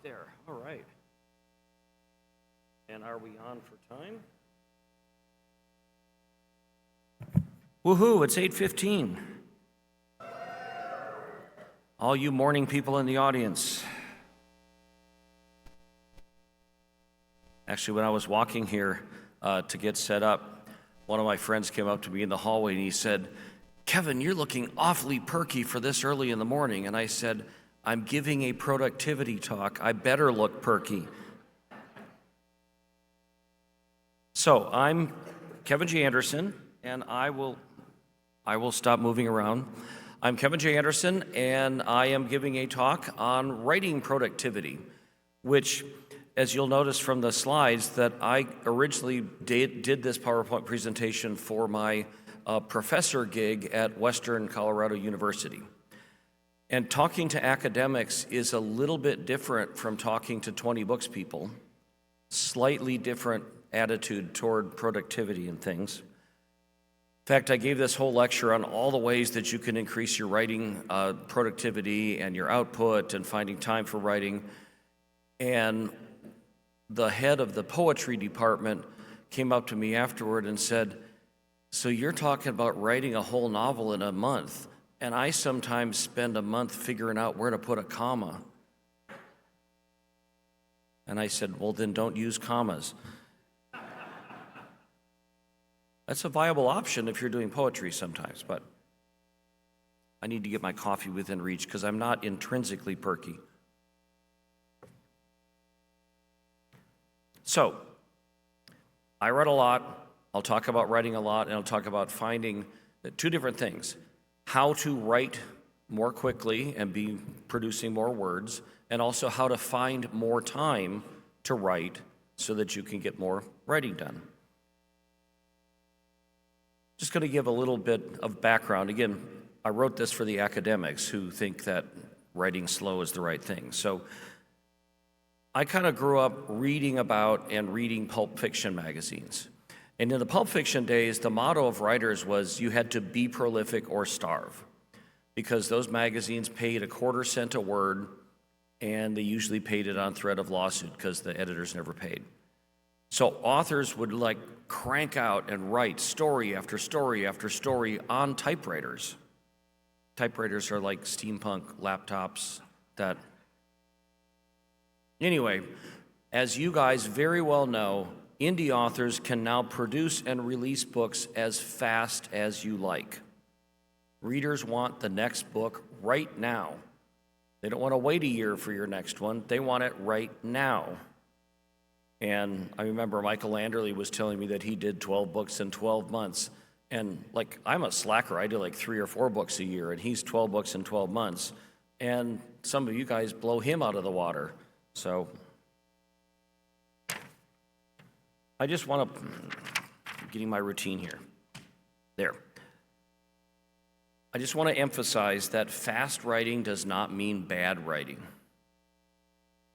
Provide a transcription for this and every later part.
there. All right. And are we on for time? Woohoo, it's 8:15. All you morning people in the audience. Actually, when I was walking here to get set up, one of my friends came up to me in the hallway and he said, "Kevin, you're looking awfully perky for this early in the morning." And I said, "I'm giving a productivity talk. I better look perky." So I'm Kevin J. Anderson, and I will stop moving around. I'm Kevin J. Anderson, and I am giving a talk on writing productivity, which, as you'll notice from the slides, that I originally did this PowerPoint presentation for my professor gig at Western Colorado University. And talking to academics is a little bit different from talking to 20Books people, slightly different attitude toward productivity and things. In fact, I gave this whole lecture on all the ways that you can increase your writing productivity and your output and finding time for writing. And the head of the poetry department came up to me afterward and said, "So you're talking about writing a whole novel in a month, and I sometimes spend a month figuring out where to put a comma." And I said, "Well, then don't use commas." That's a viable option if you're doing poetry sometimes, but I need to get my coffee within reach because I'm not intrinsically perky. So, I write a lot. I'll talk about writing a lot, and I'll talk about finding two different things: how to write more quickly and be producing more words, and also how to find more time to write so that you can get more writing done. Just going to give a little bit of background. Again, I wrote this for the academics who think that writing slow is the right thing. So I kind of grew up reading about and reading pulp fiction magazines. And in the pulp fiction days, the motto of writers was you had to be prolific or starve, because those magazines paid a quarter cent a word, and they usually paid it on threat of lawsuit because the editors never paid. So authors would crank out and write story after story after story on typewriters. Typewriters are like steampunk laptops that... Anyway, as you guys very well know, indie authors can now produce and release books as fast as you like. Readers want the next book right now. They don't want to wait a year for your next one. They want it right now. And I remember Michael Landerly was telling me that he did 12 books in 12 months. And I'm a slacker. I do 3 or 4 books a year, and he's 12 books in 12 months. And some of you guys blow him out of the water. So I just want to, getting my routine here. There. I just want to emphasize that fast writing does not mean bad writing.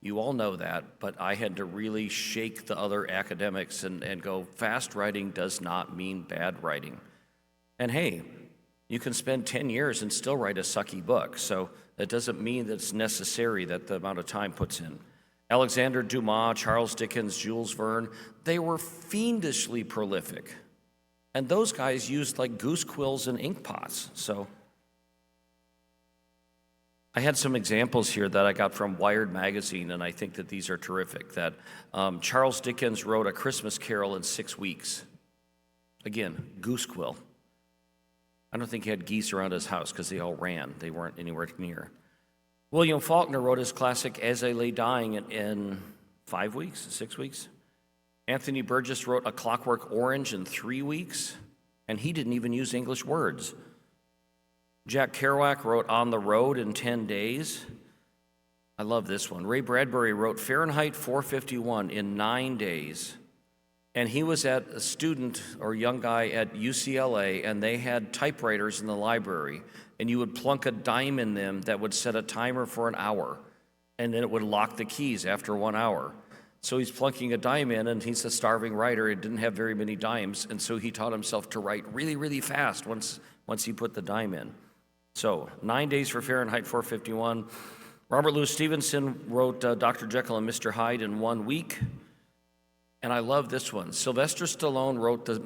You all know that, but I had to really shake the other academics and go, fast writing does not mean bad writing. And hey, you can spend 10 years and still write a sucky book, so that doesn't mean that it's necessary that the amount of time puts in. Alexander Dumas, Charles Dickens, Jules Verne, they were fiendishly prolific. And those guys used goose quills and ink pots, so... I had some examples here that I got from Wired magazine, and I think that these are terrific. That Charles Dickens wrote A Christmas Carol in 6 weeks. Again, goose quill. I don't think he had geese around his house because they all ran. They weren't anywhere near. William Faulkner wrote his classic As I Lay Dying in 5 weeks, 6 weeks. Anthony Burgess wrote A Clockwork Orange in 3 weeks, and he didn't even use English words. Jack Kerouac wrote On the Road in 10 days. I love this one. Ray Bradbury wrote Fahrenheit 451 in 9 days. And he was a student or young guy at UCLA, and they had typewriters in the library. And you would plunk a dime in them that would set a timer for an hour. And then it would lock the keys after 1 hour. So he's plunking a dime in, and he's a starving writer. He didn't have very many dimes, and so he taught himself to write really, really fast once he put the dime in. So 9 days for Fahrenheit 451. Robert Louis Stevenson wrote Dr. Jekyll and Mr. Hyde in 1 week. And I love this one. Sylvester Stallone wrote the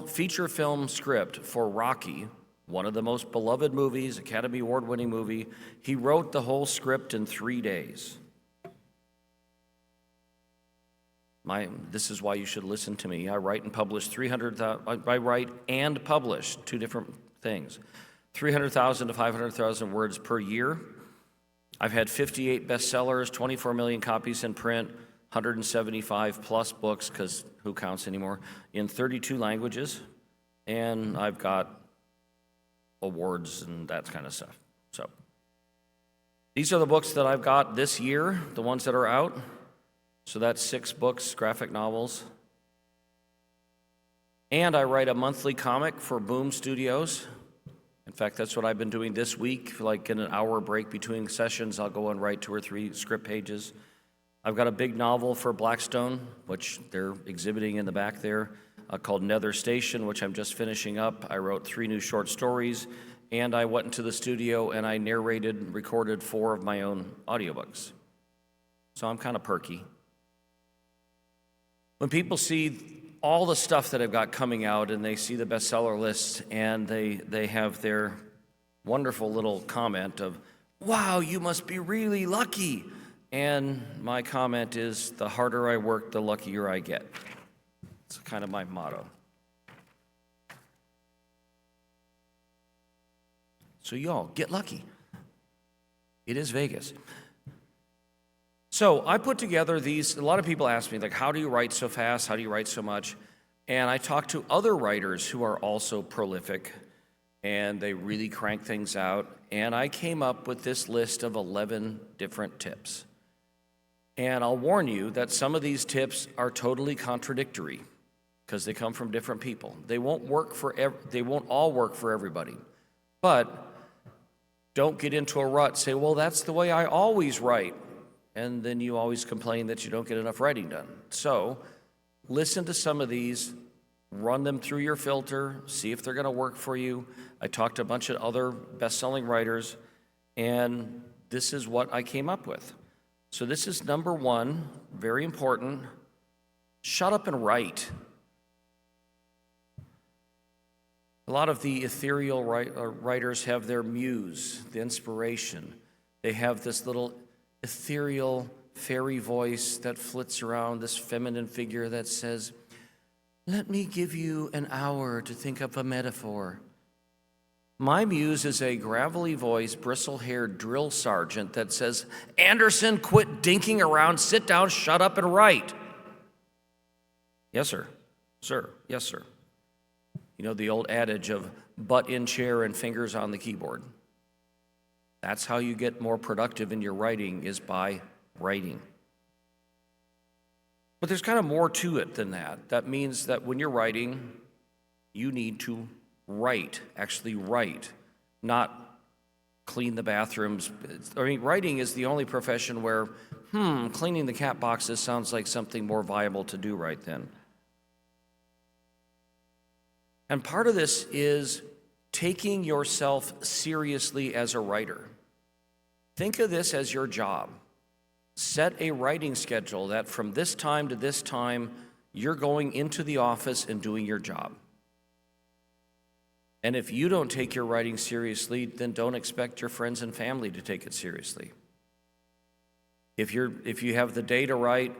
feature film script for Rocky, one of the most beloved movies, Academy Award-winning movie. He wrote the whole script in 3 days. This is why you should listen to me. I write and publish 300,000. I write and publish 2 different things, 300,000 to 500,000 words per year. I've had 58 bestsellers, 24 million copies in print, 175 plus books, because who counts anymore, in 32 languages, and I've got awards and that kind of stuff. So these are the books that I've got this year, the ones that are out. So that's 6 books, graphic novels. And I write a monthly comic for Boom Studios. In fact, that's what I've been doing this week. Like in an hour break between sessions, I'll go and write 2 or 3 script pages. I've got a big novel for Blackstone, which they're exhibiting in the back there, called Nether Station, which I'm just finishing up. I wrote 3 new short stories, and I went into the studio and I narrated and recorded 4 of my own audiobooks. So I'm kind of perky. When people see all the stuff that I've got coming out and they see the bestseller list and they have their wonderful little comment of, wow, you must be really lucky. And my comment is, the harder I work, the luckier I get. It's kind of my motto. So y'all, get lucky. It is Vegas. So I put together these, a lot of people ask me, like, how do you write so fast? How do you write so much? And I talk to other writers who are also prolific, and they really crank things out. And I came up with this list of 11 different tips. And I'll warn you that some of these tips are totally contradictory because they come from different people. They won't all work for everybody. But don't get into a rut. Say, well, that's the way I always write. And then you always complain that you don't get enough writing done. So listen to some of these, run them through your filter, see if they're going to work for you. I talked to a bunch of other best-selling writers, and this is what I came up with. So this is number 1, very important. Shut up and write. A lot of the ethereal writers have their muse, the inspiration. They have this little ethereal fairy voice that flits around, this feminine figure that says, let me give you an hour to think up a metaphor. My muse is a gravelly voice, bristle-haired drill sergeant that says, Anderson, quit dinking around, sit down, shut up, and write. Yes, sir. Sir, yes, sir. You know the old adage of butt in chair and fingers on the keyboard. That's how you get more productive in your writing, is by writing. But there's kind of more to it than that. That means that when you're writing, you need to write, actually write, not clean the bathrooms. I mean, writing is the only profession where, cleaning the cat boxes sounds like something more viable to do right then. And part of this is taking yourself seriously as a writer. Think of this as your job. Set a writing schedule that from this time to this time, you're going into the office and doing your job. And if you don't take your writing seriously, then don't expect your friends and family to take it seriously. If you have the day to write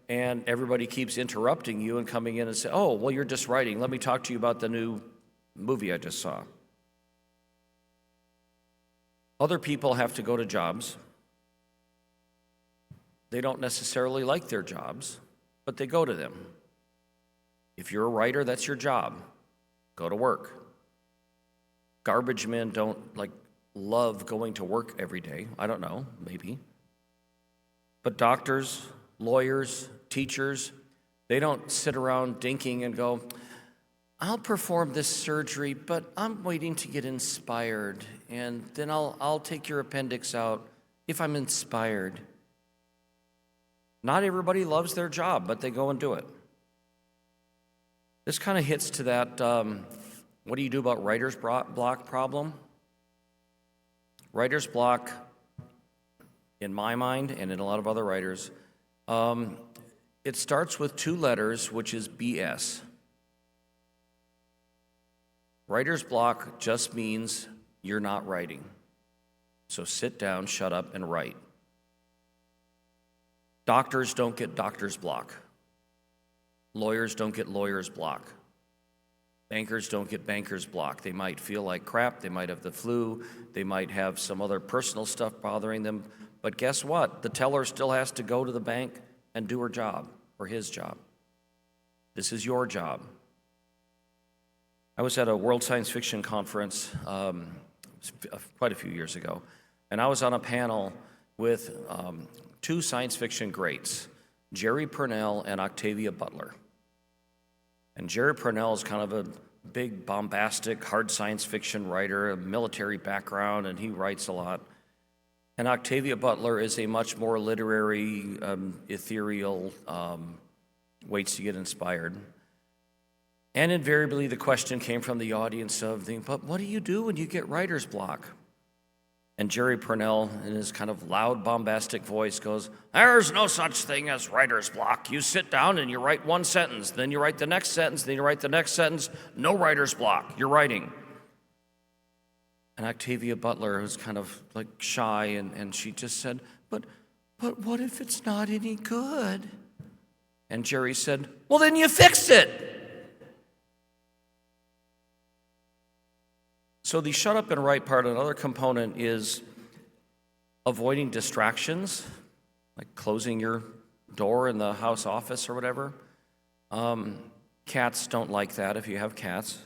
and everybody keeps interrupting you and coming in and say, oh, well, you're just writing. Let me talk to you about the new movie I just saw. Other people have to go to jobs. They don't necessarily like their jobs, but they go to them. If you're a writer, that's your job. Go to work. Garbage men don't love going to work every day. I don't know, maybe. But doctors, lawyers, teachers, they don't sit around dinking and go, I'll perform this surgery, but I'm waiting to get inspired, and then I'll take your appendix out if I'm inspired. Not everybody loves their job, but they go and do it. This kind of hits to that, what do you do about writer's block problem? Writer's block in my mind and in a lot of other writers. It starts with 2 letters, which is BS. Writer's block just means you're not writing. So sit down, shut up, and write. Doctors don't get doctor's block. Lawyers don't get lawyer's block. Bankers don't get banker's block. They might feel like crap, they might have the flu, they might have some other personal stuff bothering them, but guess what? The teller still has to go to the bank and do her job, or his job. This is your job. I was at a World Science Fiction Conference quite a few years ago, and I was on a panel with 2 science fiction greats, Jerry Pournelle and Octavia Butler. And Jerry Pournelle is kind of a big, bombastic, hard science fiction writer, a military background, and he writes a lot. And Octavia Butler is a much more literary, ethereal, waits to get inspired. And invariably, the question came from the audience but what do you do when you get writer's block? And Jerry Pournelle, in his kind of loud, bombastic voice, goes, "There's no such thing as writer's block. You sit down and you write 1 sentence, then you write the next sentence, then you write the next sentence. No writer's block. You're writing." And Octavia Butler was kind of like shy, and she just said, but what if it's not any good? And Jerry said, "Well, then you fix it." So the shut up and write part, another component is avoiding distractions, like closing your door in the house office or whatever. Cats don't like that if you have cats.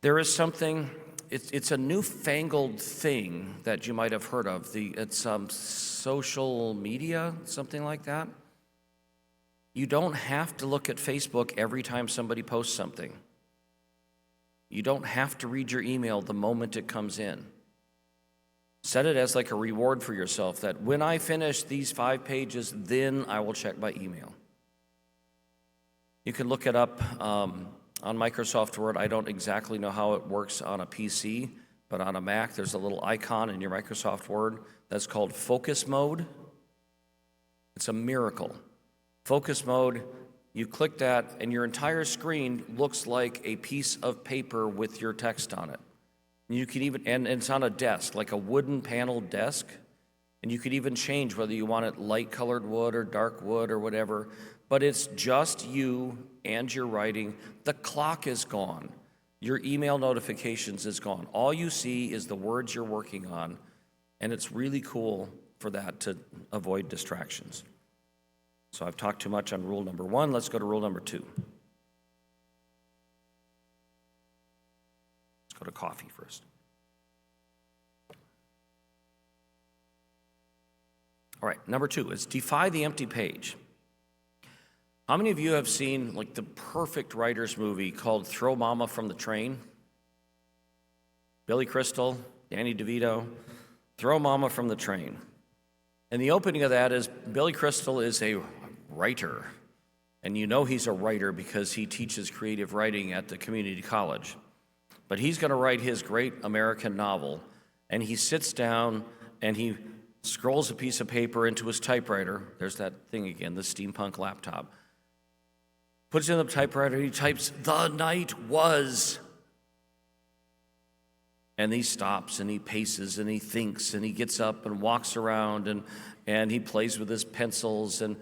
There is something, it's a newfangled thing that you might have heard of. It's social media, something like that. You don't have to look at Facebook every time somebody posts something. You don't have to read your email the moment it comes in. Set it as like a reward for yourself that when I finish these 5 pages, then I will check my email. You can look it up on Microsoft Word. I don't exactly know how it works on a PC, but on a Mac, there's a little icon in your Microsoft Word that's called focus mode. It's a miracle. Focus mode, you click that, and your entire screen looks like a piece of paper with your text on it. You can even, and it's on a desk, like a wooden paneled desk, and you could even change whether you want it light colored wood or dark wood or whatever, but it's just you and your writing. The clock is gone. Your email notifications is gone. All you see is the words you're working on, and it's really cool for that to avoid distractions. So I've talked too much on rule number 1. Let's go to rule number 2. Let's go to coffee first. All right, number 2 is defy the empty page. How many of you have seen like the perfect writer's movie called Throw Mama from the Train? Billy Crystal, Danny DeVito, Throw Mama from the Train. And the opening of that is Billy Crystal is a writer, and you know he's a writer because he teaches creative writing at the community college. But he's going to write his great American novel, and he sits down and he scrolls a piece of paper into his typewriter. There's that thing again, the steampunk laptop. Puts it in the typewriter, he types, "The night was," and he stops and he paces and he thinks and he gets up and walks around and he plays with his pencils and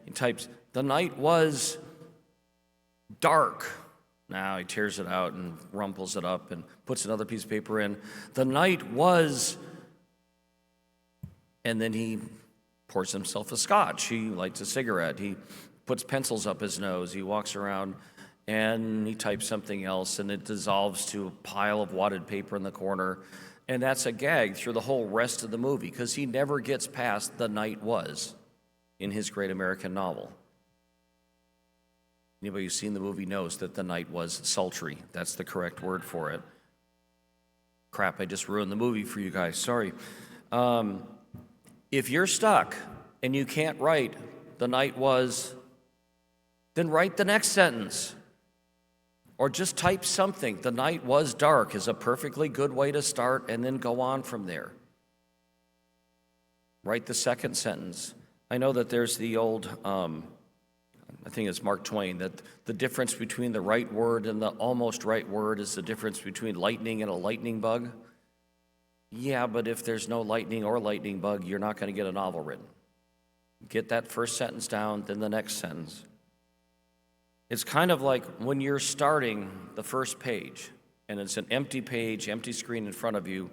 he types, "The night was dark." Now he tears it out and rumples it up and puts another piece of paper in. "The night was," and then he pours himself a scotch. He lights a cigarette. He puts pencils up his nose. He walks around and he types something else, and it dissolves to a pile of wadded paper in the corner. And that's a gag through the whole rest of the movie because he never gets past "the night was" in his great American novel. Anybody who's seen the movie knows that the night was sultry. That's the correct word for it. Crap, I just ruined the movie for you guys. Sorry. If you're stuck and you can't write "the night was," then write the next sentence. Or just type something. "The night was dark" is a perfectly good way to start, and then go on from there. Write the second sentence. I know that there's the old, I think it's Mark Twain, that the difference between the right word and the almost right word is the difference between lightning and a lightning bug. Yeah, but if there's no lightning or lightning bug, you're not going to get a novel written. Get that first sentence down, then the next sentence. It's kind of like when you're starting the first page, and it's an empty page, empty screen in front of you.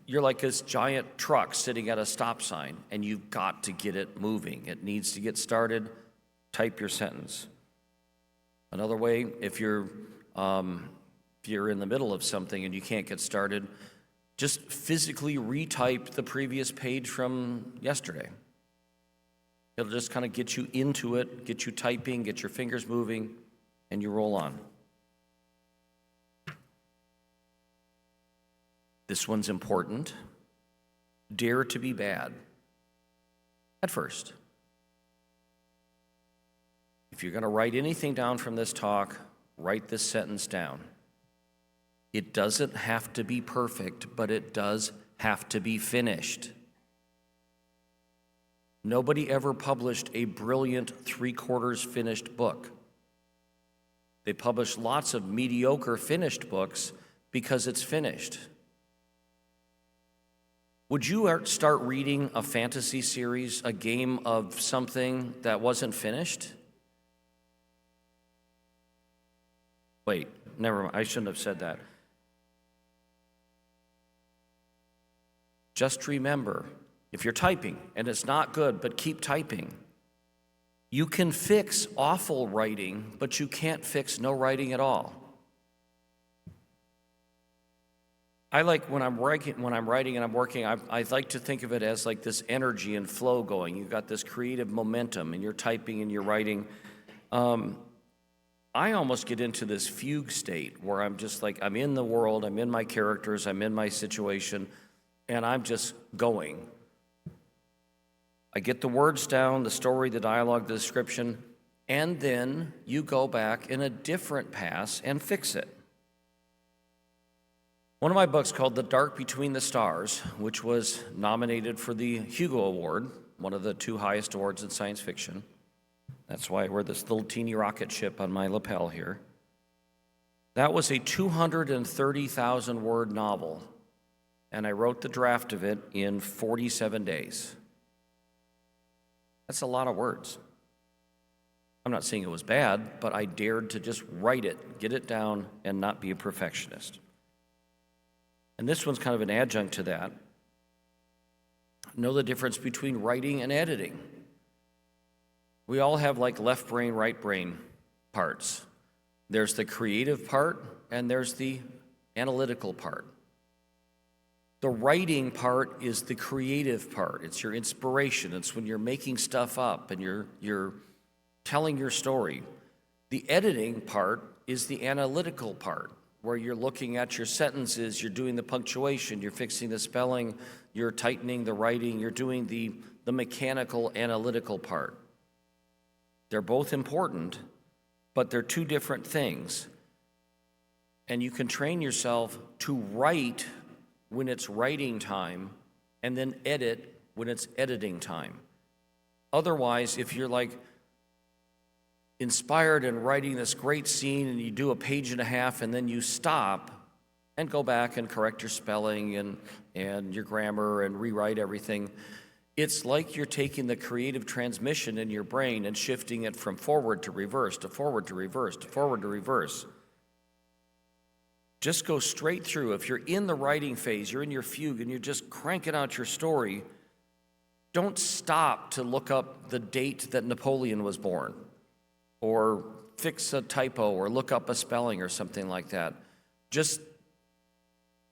You're like this giant truck sitting at a stop sign, and you've got to get it moving. It needs to get started. Type your sentence. Another way, if you're in the middle of something and you can't get started, just physically retype the previous page from yesterday. It'll just kind of get you into it, get you typing, get your fingers moving, and you roll on. This one's important. Dare to be bad at first. If you're going to write anything down from this talk, write this sentence down. It doesn't have to be perfect, but it does have to be finished. Nobody ever published a brilliant three-quarters finished book. They publish lots of mediocre finished books because it's finished. Would you start reading a fantasy series, a game of something that wasn't finished? Wait, never mind. I shouldn't have said that. Just remember, if you're typing and it's not good, but keep typing, you can fix awful writing, but you can't fix no writing at all. I like when I'm writing and I'm working, I like to think of it as like this energy and flow going. You've got this creative momentum and you're typing and you're writing. I almost get into this fugue state where I'm just like, I'm in the world, I'm in my characters, I'm in my situation, and I'm just going. I get the words down, the story, the dialogue, the description, and then you go back in a different pass and fix it. One of my books called The Dark Between the Stars, which was nominated for the Hugo Award, one of the 2 highest awards in science fiction. That's why I wear this little teeny rocket ship on my lapel here. That was a 230,000 word novel, and I wrote the draft of it in 47 days. That's a lot of words. I'm not saying it was bad, but I dared to just write it, get it down, and not be a perfectionist. And this one's kind of an adjunct to that. Know the difference between writing and editing. We all have like left brain, right brain parts. There's the creative part and there's the analytical part. The writing part is the creative part. It's your inspiration. It's when you're making stuff up and you're telling your story. The editing part is the analytical part, where you're looking at your sentences, you're doing the punctuation, you're fixing the spelling, you're tightening the writing, you're doing the mechanical, analytical part. They're both important, but they're 2 different things. And you can train yourself to write when it's writing time and then edit when it's editing time. Otherwise, if you're like inspired and writing this great scene and you do a page and a half and then you stop and go back and correct your spelling and your grammar and rewrite everything, it's like you're taking the creative transmission in your brain and shifting it from forward to reverse, to forward to reverse, to forward to reverse. Just go straight through. If you're in the writing phase, you're in your fugue and you're just cranking out your story, don't stop to look up the date that Napoleon was born, or fix a typo, or look up a spelling or something like that. Just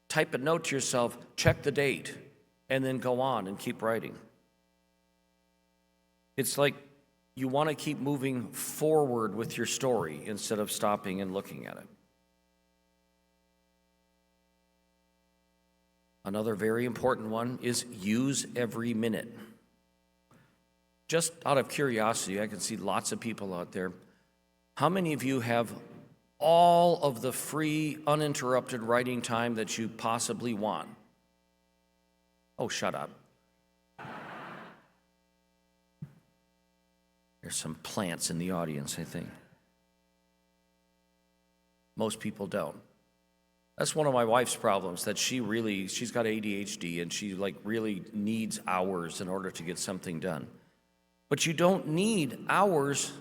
type a note to yourself, check the date, and then go on and keep writing. It's like you want to keep moving forward with your story instead of stopping and looking at it. Another very important one is use every minute. Just out of curiosity, I can see lots of people out there. How many of you have all of the free, uninterrupted writing time that you possibly want? Oh, shut up. There's some plants in the audience, I think. Most people don't. That's one of my wife's problems, that she's got ADHD and she really needs hours in order to get something done. But you don't need hours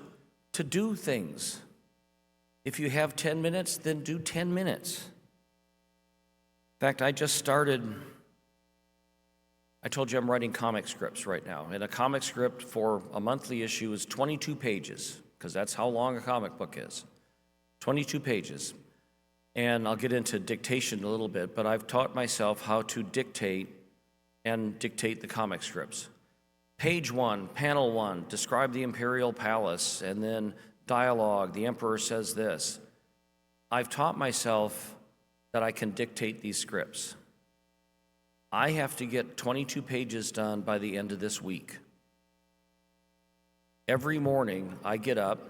to do things. If you have 10 minutes, then do 10 minutes. In fact, I told you I'm writing comic scripts right now. And a comic script for a monthly issue is 22 pages, because that's how long a comic book is. 22 pages. And I'll get into dictation a little bit, but I've taught myself how to dictate the comic scripts. Page 1, panel 1, describe the imperial palace, and then dialogue, the emperor says this. I've taught myself that I can dictate these scripts. I have to get 22 pages done by the end of this week. Every morning I get up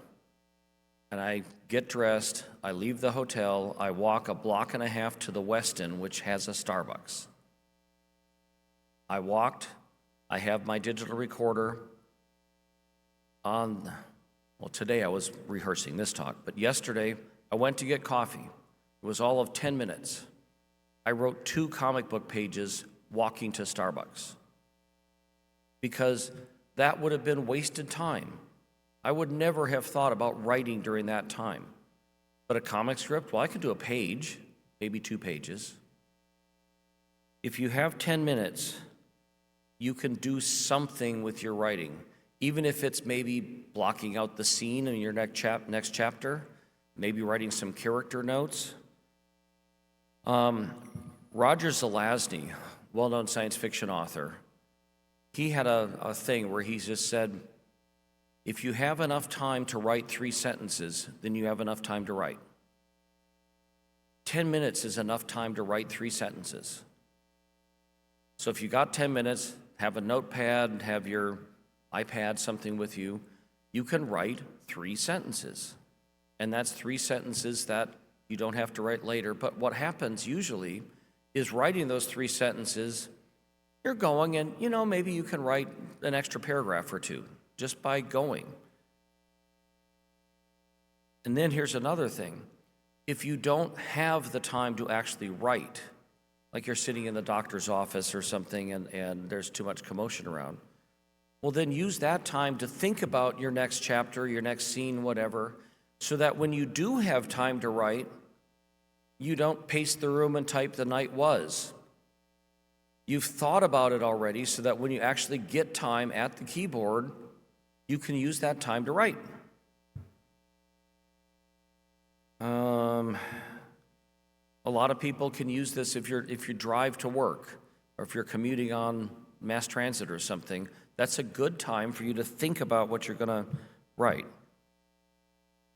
and I get dressed, I leave the hotel, I walk a block and a half to the Westin, which has a Starbucks. I walked, I have my digital recorder on, well, today I was rehearsing this talk, but yesterday I went to get coffee. It was all of 10 minutes. I wrote 2 comic book pages walking to Starbucks because that would have been wasted time. I would never have thought about writing during that time. But a comic script, well, I could do a page, maybe 2 pages. If you have 10 minutes, you can do something with your writing, even if it's maybe blocking out the scene in your next chapter, maybe writing some character notes. Roger Zelazny, well-known science fiction author, he had a thing where he just said, if you have enough time to write 3 sentences, then you have enough time to write. 10 minutes is enough time to write 3 sentences. So if you got 10 minutes, have a notepad, have your iPad, something with you, you can write 3 sentences. And that's 3 sentences that you don't have to write later. But what happens usually is writing those 3 sentences, you're going and, maybe you can write an extra paragraph or 2 just by going. And then here's another thing. If you don't have the time to actually write, like you're sitting in the doctor's office or something and there's too much commotion around, well, then use that time to think about your next chapter, your next scene, whatever, so that when you do have time to write, you don't pace the room and type the night was. You've thought about it already so that when you actually get time at the keyboard, you can use that time to write. A lot of people can use this if you drive to work or if you're commuting on mass transit or something. That's a good time for you to think about what you're going to write.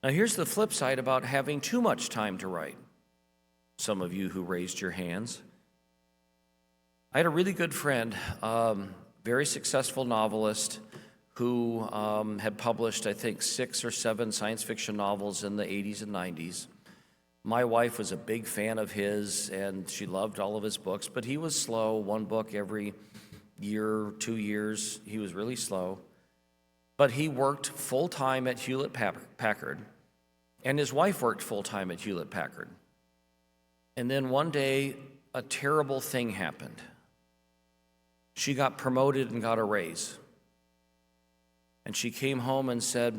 Now, here's the flip side about having too much time to write. Some of you who raised your hands. I had a really good friend, very successful novelist, who had published, I think, 6 or 7 science fiction novels in the 80s and 90s. My wife was a big fan of his, and she loved all of his books, but he was slow, 1 book every year, 2 years. He was really slow. But he worked full-time at Hewlett-Packard, and his wife worked full-time at Hewlett-Packard. And then one day, a terrible thing happened. She got promoted and got a raise. And she came home and said,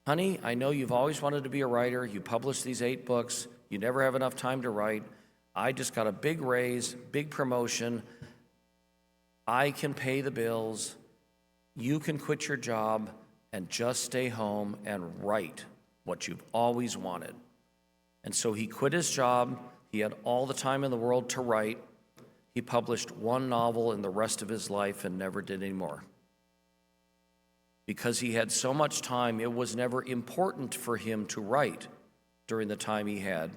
honey, I know you've always wanted to be a writer. You published these 8 books. You never have enough time to write. I just got a big raise, big promotion. I can pay the bills. You can quit your job and just stay home and write what you've always wanted. And so he quit his job. He had all the time in the world to write. He published 1 novel in the rest of his life and never did any more. Because he had so much time, it was never important for him to write during the time he had.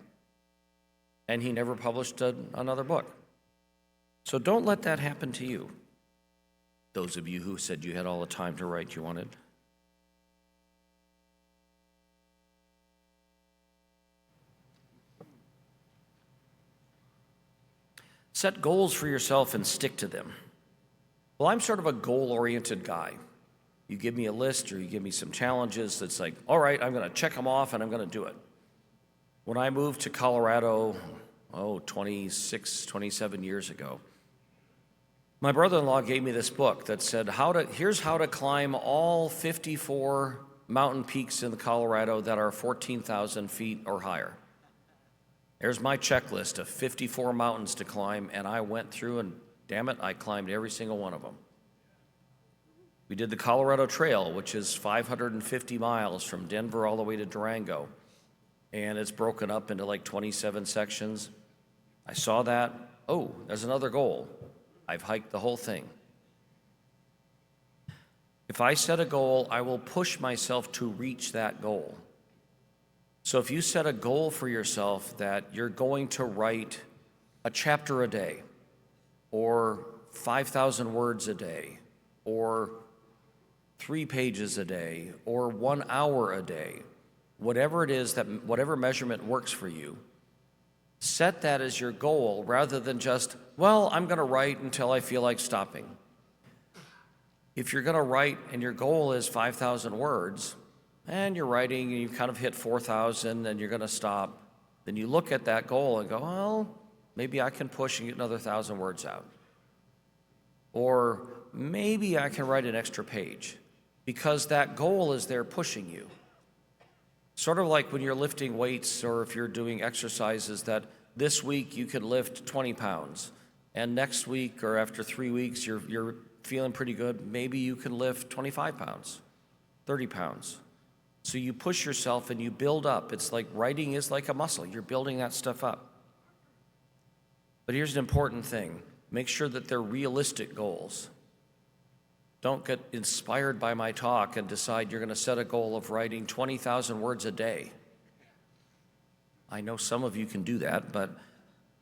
And he never published another book. So don't let that happen to you. Those of you who said you had all the time to write you wanted. Set goals for yourself and stick to them. Well, I'm sort of a goal-oriented guy. You give me a list or you give me some challenges that's like, all right, I'm going to check them off and I'm going to do it. When I moved to Colorado, 26, 27 years ago, my brother-in-law gave me this book that said, here's how to climb all 54 mountain peaks in Colorado that are 14,000 feet or higher. There's my checklist of 54 mountains to climb, and I went through and, damn it, I climbed every single one of them. We did the Colorado Trail, which is 550 miles from Denver all the way to Durango, and it's broken up into like 27 sections. I saw that. Oh, there's another goal. I've hiked the whole thing. If I set a goal, I will push myself to reach that goal. So if you set a goal for yourself that you're going to write a chapter a day, or 5,000 words a day, or 3 pages a day, or 1 hour a day, whatever it is, whatever measurement works for you, set that as your goal rather than just, well, I'm going to write until I feel like stopping. If you're going to write and your goal is 5,000 words, and you're writing and you kind of hit 4,000 and you're going to stop, then you look at that goal and go, well, maybe I can push and get another 1,000 words out. Or maybe I can write an extra page, because that goal is there pushing you. Sort of like when you're lifting weights or if you're doing exercises that this week you could lift 20 pounds, and next week or after 3 weeks you're feeling pretty good, maybe you can lift 25 pounds, 30 pounds. So you push yourself and you build up. It's like writing is like a muscle. You're building that stuff up. But here's an important thing. Make sure that they're realistic goals. Don't get inspired by my talk and decide you're going to set a goal of writing 20,000 words a day. I know some of you can do that, but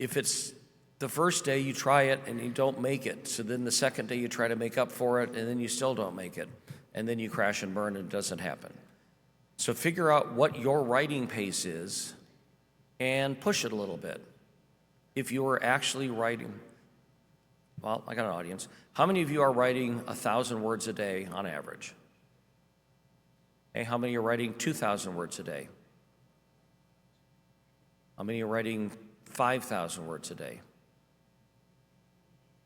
if it's the first day you try it and you don't make it, so then the second day you try to make up for it and then you still don't make it, and then you crash and burn and it doesn't happen. So figure out what your writing pace is and push it a little bit. If you are actually writing, well, I got an audience. How many of you are writing 1,000 words a day on average? Okay, how many are writing 2,000 words a day? How many are writing 5,000 words a day?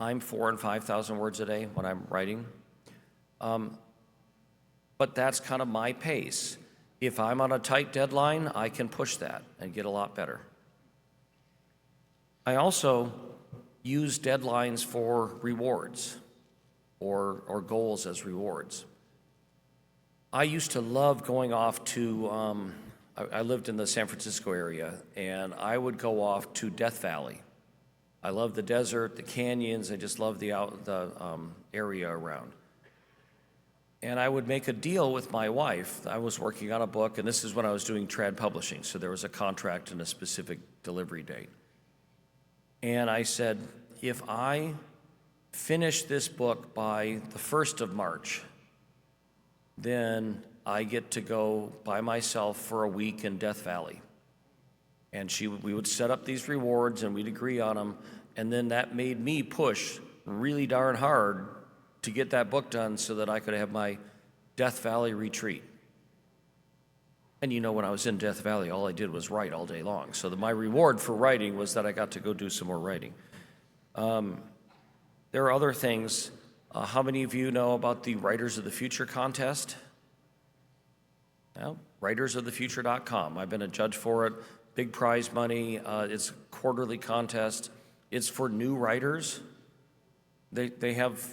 I'm 4,000 and 5,000 words a day when I'm writing. But that's kind of my pace. If I'm on a tight deadline, I can push that and get a lot better. I also use deadlines for rewards or goals as rewards. I used to love going off to, I lived in the San Francisco area, and I would go off to Death Valley. I love the desert, the canyons, I just love the area around. And I would make a deal with my wife. I was working on a book, and this is when I was doing trad publishing, so there was a contract and a specific delivery date. And I said, if I finish this book by the 1st of March, then I get to go by myself for a week in Death Valley. And we would set up these rewards, and we'd agree on them, and then that made me push really darn hard to get that book done so that I could have my Death Valley retreat. And you know, when I was in Death Valley, all I did was write all day long. So my reward for writing was that I got to go do some more writing. There are other things. How many of you know about the Writers of the Future contest? Well, writersofthefuture.com. I've been a judge for it. Big prize money. It's a quarterly contest. It's for new writers. They have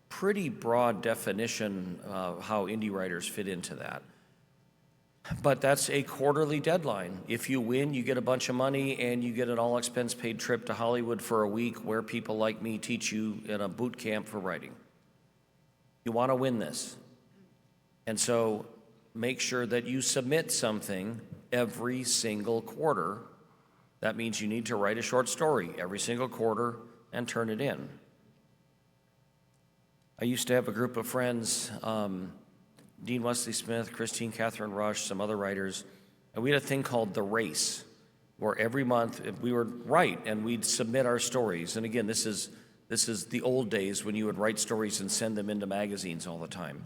pretty broad definition of how indie writers fit into that. But that's a quarterly deadline. If you win, you get a bunch of money and you get an all-expense-paid trip to Hollywood for a week where people like me teach you in a boot camp for writing. You want to win this. And so make sure that you submit something every single quarter. That means you need to write a short story every single quarter and turn it in. I used to have a group of friends, Dean Wesley Smith, Christine Catherine Rush, some other writers, and we had a thing called The Race, where every month we would write and we'd submit our stories. And again, this is the old days when you would write stories and send them into magazines all the time.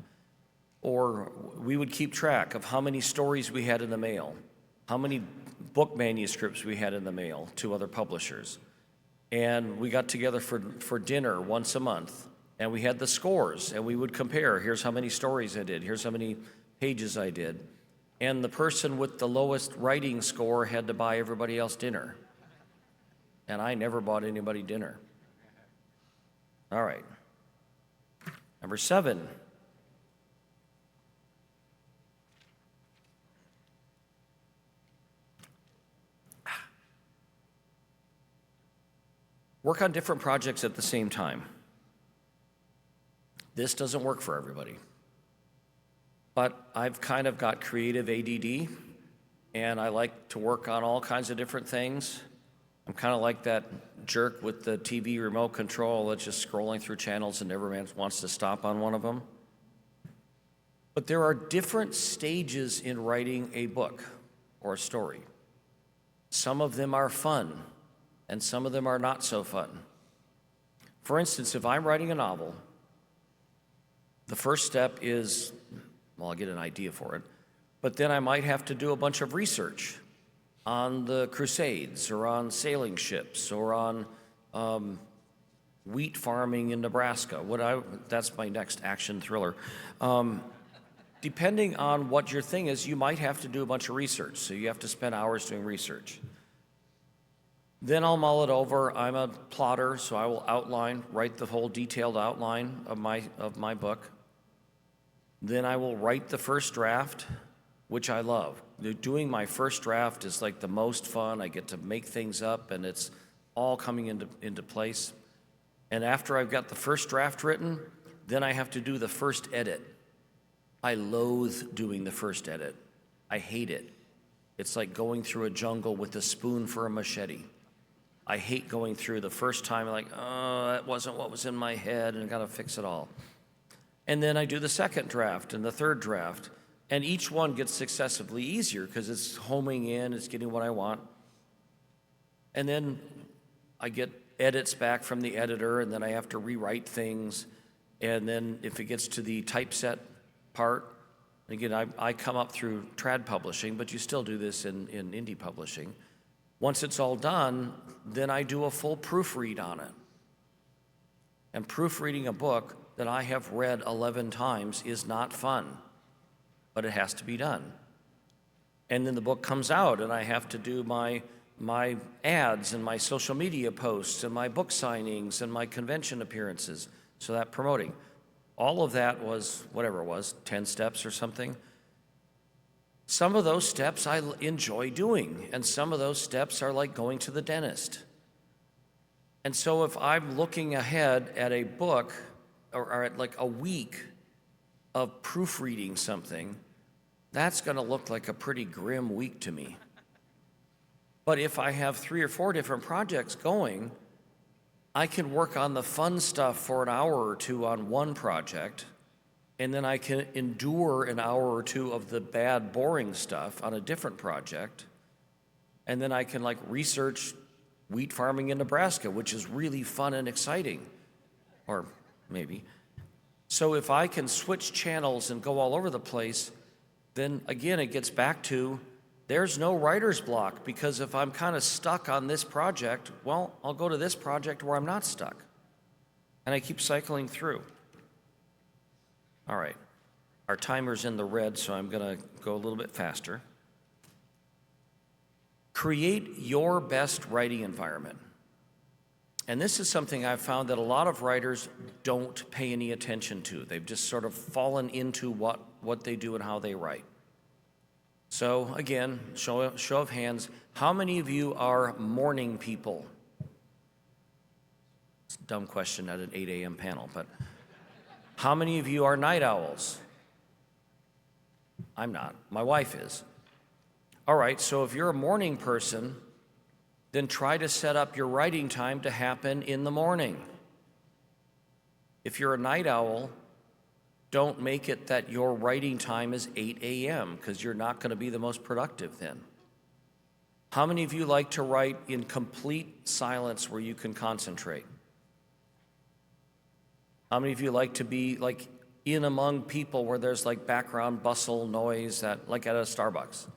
Or we would keep track of how many stories we had in the mail, how many book manuscripts we had in the mail to other publishers. And we got together for dinner once a month, and we had the scores, and we would compare. Here's how many stories I did. Here's how many pages I did. And the person with the lowest writing score had to buy everybody else dinner. And I never bought anybody dinner. All right. Number 7. Work on different projects at the same time. This doesn't work for everybody. But I've kind of got creative ADD, and I like to work on all kinds of different things. I'm kind of like that jerk with the TV remote control that's just scrolling through channels and never wants to stop on one of them. But there are different stages in writing a book or a story. Some of them are fun, and some of them are not so fun. For instance, if I'm writing a novel, the first step is, well, I'll get an idea for it, but then I might have to do a bunch of research on the Crusades, or on sailing ships, or on wheat farming in Nebraska. That's my next action thriller. Depending on what your thing is, you might have to do a bunch of research, so you have to spend hours doing research. Then I'll mull it over. I'm a plotter, so I will write the whole detailed outline of my book. Then I will write the first draft, which I love. Doing my first draft is like the most fun. I get to make things up, and it's all coming into place. And after I've got the first draft written, then I have to do the first edit. I loathe doing the first edit. I hate it. It's like going through a jungle with a spoon for a machete. I hate going through the first time, like, oh, that wasn't what was in my head, and I gotta fix it all. And then I do the second draft and the third draft, and each one gets successively easier because it's homing in, it's getting what I want. And then I get edits back from the editor, and then I have to rewrite things. And then if it gets to the typeset part, again, I come up through trad publishing, but you still do this in indie publishing. Once it's all done, then I do a full proofread on it. And proofreading a book that I have read 11 times is not fun, but it has to be done. And then the book comes out, and I have to do my ads and my social media posts and my book signings and my convention appearances, so that promoting. All of that was, whatever it was, 10 steps or something. Some of those steps I enjoy doing, and some of those steps are like going to the dentist. And so if I'm looking ahead at a book, or at like a week of proofreading something, that's gonna look like a pretty grim week to me. But if I have 3 or 4 different projects going, I can work on the fun stuff for an hour or 2 on one project, and then I can endure an hour or 2 of the bad, boring stuff on a different project. And then I can like research wheat farming in Nebraska, which is really fun and exciting, or maybe. So if I can switch channels and go all over the place, then again, it gets back to there's no writer's block, because if I'm kind of stuck on this project, well, I'll go to this project where I'm not stuck. And I keep cycling through. All right, our timer's in the red, so I'm gonna go a little bit faster. Create your best writing environment. And this is something I've found that a lot of writers don't pay any attention to. They've just sort of fallen into what they do and how they write. So again, show of hands, how many of you are morning people? It's a dumb question at an 8 a.m. panel, but how many of you are night owls? I'm not. My wife is. All right, so if you're a morning person, then try to set up your writing time to happen in the morning. If you're a night owl, don't make it that your writing time is 8 a.m. because you're not going to be the most productive then. How many of you like to write in complete silence where you can concentrate? How many of you like to be like in among people where there's like background bustle, noise, that like at a Starbucks,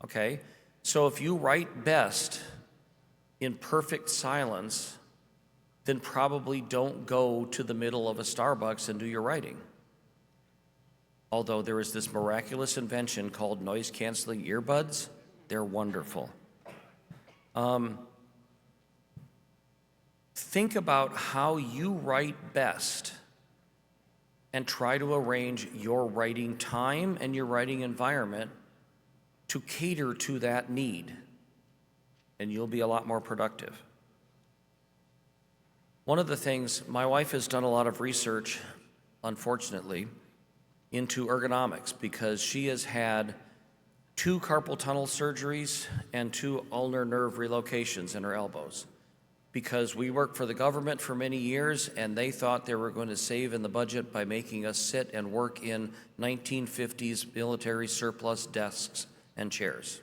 okay? So if you write best in perfect silence, then probably don't go to the middle of a Starbucks and do your writing. Although there is this miraculous invention called noise-canceling earbuds, they're wonderful. Think about how you write best and try to arrange your writing time and your writing environment to cater to that need, and you'll be a lot more productive. One of the things, my wife has done a lot of research, unfortunately, into ergonomics because she has had 2 carpal tunnel surgeries and 2 ulnar nerve relocations in her elbows. Because we worked for the government for many years and they thought they were going to save in the budget by making us sit and work in 1950s military surplus desks and chairs.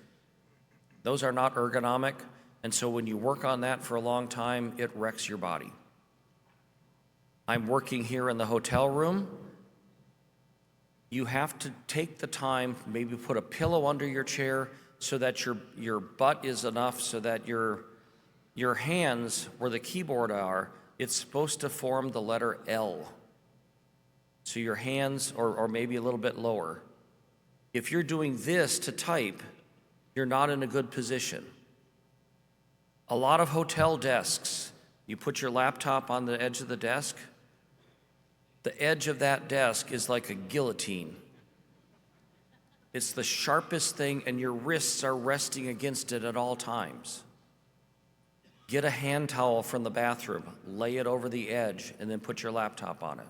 Those are not ergonomic, and so when you work on that for a long time, it wrecks your body. I'm working here in the hotel room. You have to take the time, maybe put a pillow under your chair so that your butt is enough so that your hands, where the keyboard are, it's supposed to form the letter L. So your hands, or maybe a little bit lower. If you're doing this to type, you're not in a good position. A lot of hotel desks, you put your laptop on the edge of the desk, the edge of that desk is like a guillotine. It's the sharpest thing, and your wrists are resting against it at all times. Get a hand towel from the bathroom, lay it over the edge, and then put your laptop on it.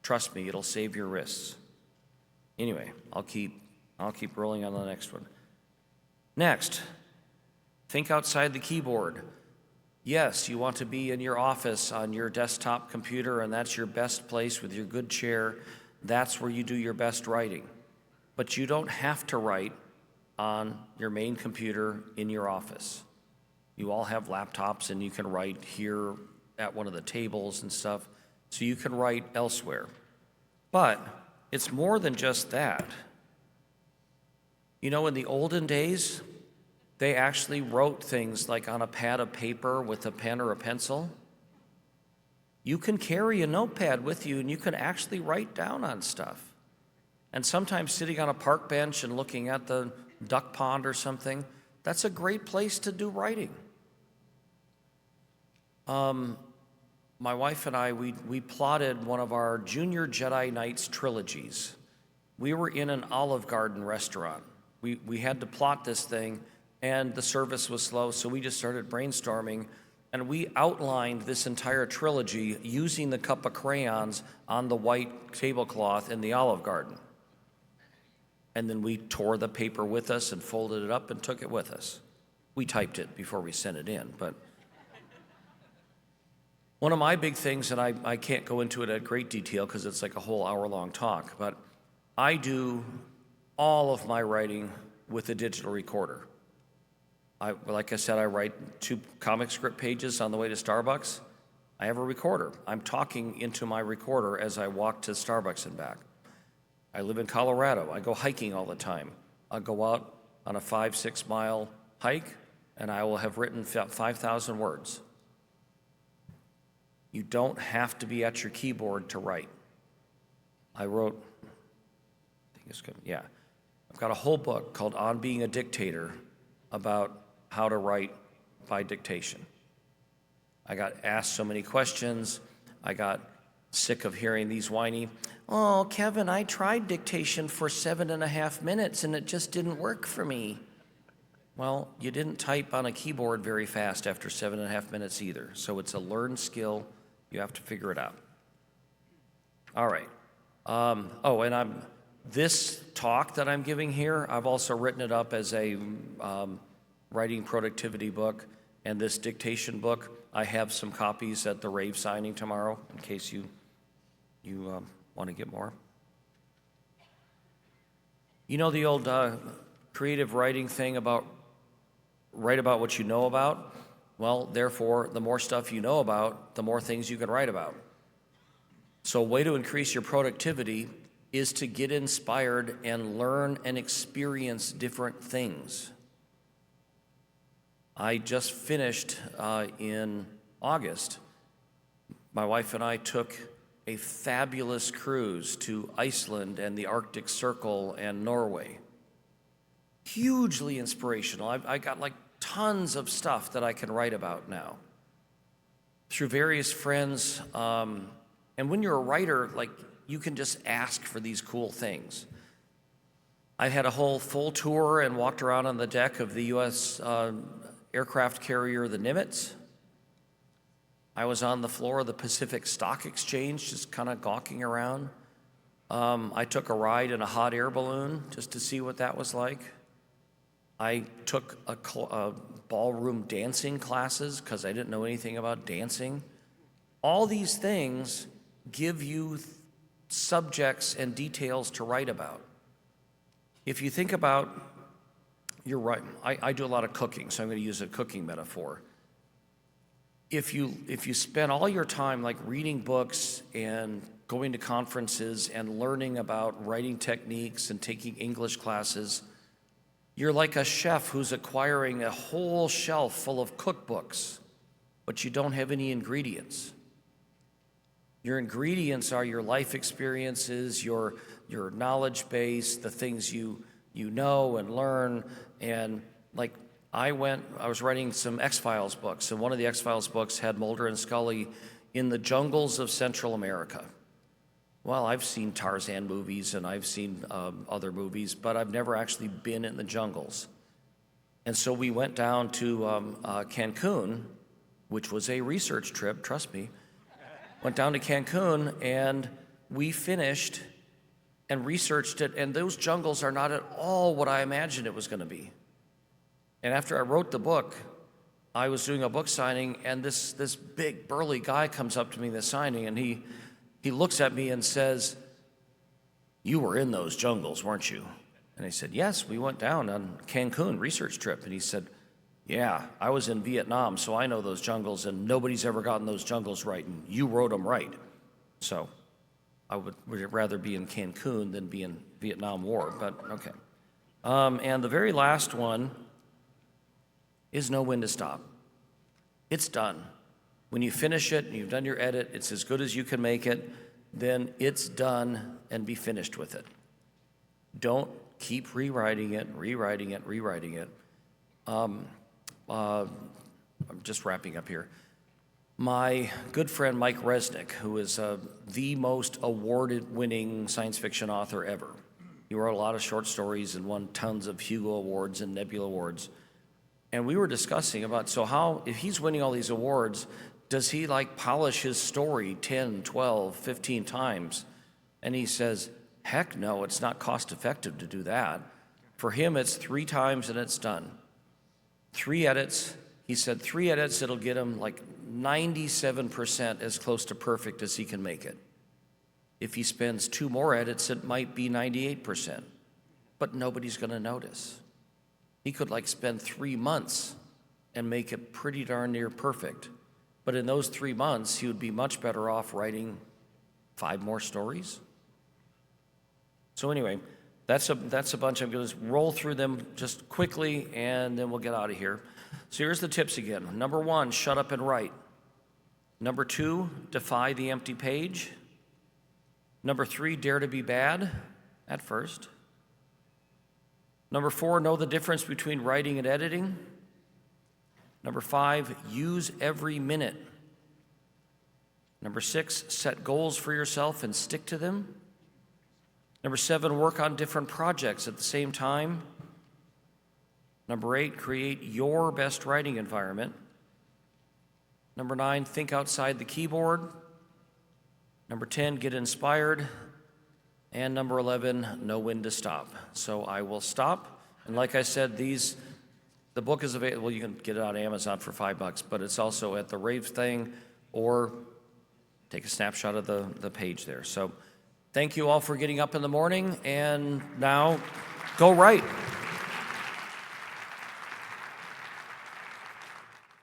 Trust me, it'll save your wrists. Anyway, I'll keep rolling on the next one. Next, think outside the keyboard. Yes, you want to be in your office on your desktop computer, and that's your best place with your good chair. That's where you do your best writing. But you don't have to write on your main computer in your office. You all have laptops and you can write here at one of the tables and stuff, so you can write elsewhere. But it's more than just that. You know, in the olden days, they actually wrote things like on a pad of paper with a pen or a pencil. You can carry a notepad with you and you can actually write down on stuff. And sometimes sitting on a park bench and looking at the duck pond or something, that's a great place to do writing. My wife and I, we plotted one of our Junior Jedi Knights trilogies. We were in an Olive Garden restaurant. We had to plot this thing, and the service was slow, so we just started brainstorming, and we outlined this entire trilogy using the cup of crayons on the white tablecloth in the Olive Garden. And then we tore the paper with us and folded it up and took it with us. We typed it before we sent it in, but one of my big things, and I can't go into it at great detail because it's like a whole hour-long talk, but I do all of my writing with a digital recorder. Like I said, I write 2 comic script pages on the way to Starbucks. I have a recorder. I'm talking into my recorder as I walk to Starbucks and back. I live in Colorado. I go hiking all the time. I'll go out on a 5-6 mile hike, and I will have written 5,000 words. You don't have to be at your keyboard to write. I've got a whole book called On Being a Dictator about how to write by dictation. I got asked so many questions. I got sick of hearing these whiny, "Oh, Kevin, I tried dictation for 7.5 minutes and it just didn't work for me." Well, you didn't type on a keyboard very fast after 7.5 minutes either. So it's a learned skill. You have to figure it out. All right. This talk that I'm giving here, I've also written it up as a writing productivity book, and this dictation book, I have some copies at the rave signing tomorrow in case you want to get more. You know the old creative writing thing about write about what you know about? Well, therefore, the more stuff you know about, the more things you can write about. So a way to increase your productivity is to get inspired and learn and experience different things. I just finished in August. My wife and I took a fabulous cruise to Iceland and the Arctic Circle and Norway. Hugely inspirational. I got like tons of stuff that I can write about now through various friends. And when you're a writer, like, you can just ask for these cool things. I had a whole full tour and walked around on the deck of the U.S. aircraft carrier, the Nimitz. I was on the floor of the Pacific Stock Exchange, just kind of gawking around. I took a ride in a hot air balloon just to see what that was like. I took a ballroom dancing classes because I didn't know anything about dancing. All these things give you subjects and details to write about. If you think about, you're right, I do a lot of cooking, so I'm going to use a cooking metaphor. If you spend all your time like reading books and going to conferences and learning about writing techniques and taking English classes, you're like a chef who's acquiring a whole shelf full of cookbooks, but you don't have any ingredients. Your ingredients are your life experiences, your knowledge base, the things you know and learn. And like I was writing some X-Files books, and one of the X-Files books had Mulder and Scully in the jungles of Central America. Well, I've seen Tarzan movies and I've seen other movies, but I've never actually been in the jungles. And so we went down to Cancun, which was a research trip, trust me. Went down to Cancun and we finished and researched it, and those jungles are not at all what I imagined it was going to be. And after I wrote the book, I was doing a book signing, and this big burly guy comes up to me in the signing, and he looks at me and says, "You were in those jungles, weren't you?" And I said, "Yes, we went down on Cancun research trip." And he said, "Yeah, I was in Vietnam, so I know those jungles, and nobody's ever gotten those jungles right, and you wrote them right." So I would rather be in Cancun than be in Vietnam War, but okay. And the very last one is know when to stop. It's done. When you finish it and you've done your edit, it's as good as you can make it, then it's done, and be finished with it. Don't keep rewriting it. I'm just wrapping up here. My good friend Mike Resnick, who is the most award-winning science fiction author ever. He wrote a lot of short stories and won tons of Hugo Awards and Nebula Awards. And we were discussing about, so how, if he's winning all these awards, does he like polish his story 10, 12, 15 times? And he says, heck no, it's not cost effective to do that. For him, it's 3 times and it's done. 3 edits. He said 3 edits, it'll get him like 97% as close to perfect as he can make it. If he spends 2 more edits, it might be 98%, but nobody's going to notice. He could like spend 3 months and make it pretty darn near perfect. But in those 3 months, he would be much better off writing 5 more stories. So anyway, that's a bunch. I'm going to roll through them just quickly, and then we'll get out of here. So here's the tips again. Number 1, shut up and write. Number 2, defy the empty page. Number 3, dare to be bad at first. Number 4, know the difference between writing and editing. Number 5, use every minute. Number 6, set goals for yourself and stick to them. Number 7, work on different projects at the same time. Number 8, create your best writing environment. Number 9, think outside the keyboard. Number 10, get inspired. And number 11, know when to stop. So I will stop. And like I said, the book is available. You can get it on Amazon for $5, but it's also at the Rave thing, or take a snapshot of the page there. So thank you all for getting up in the morning, and now go write.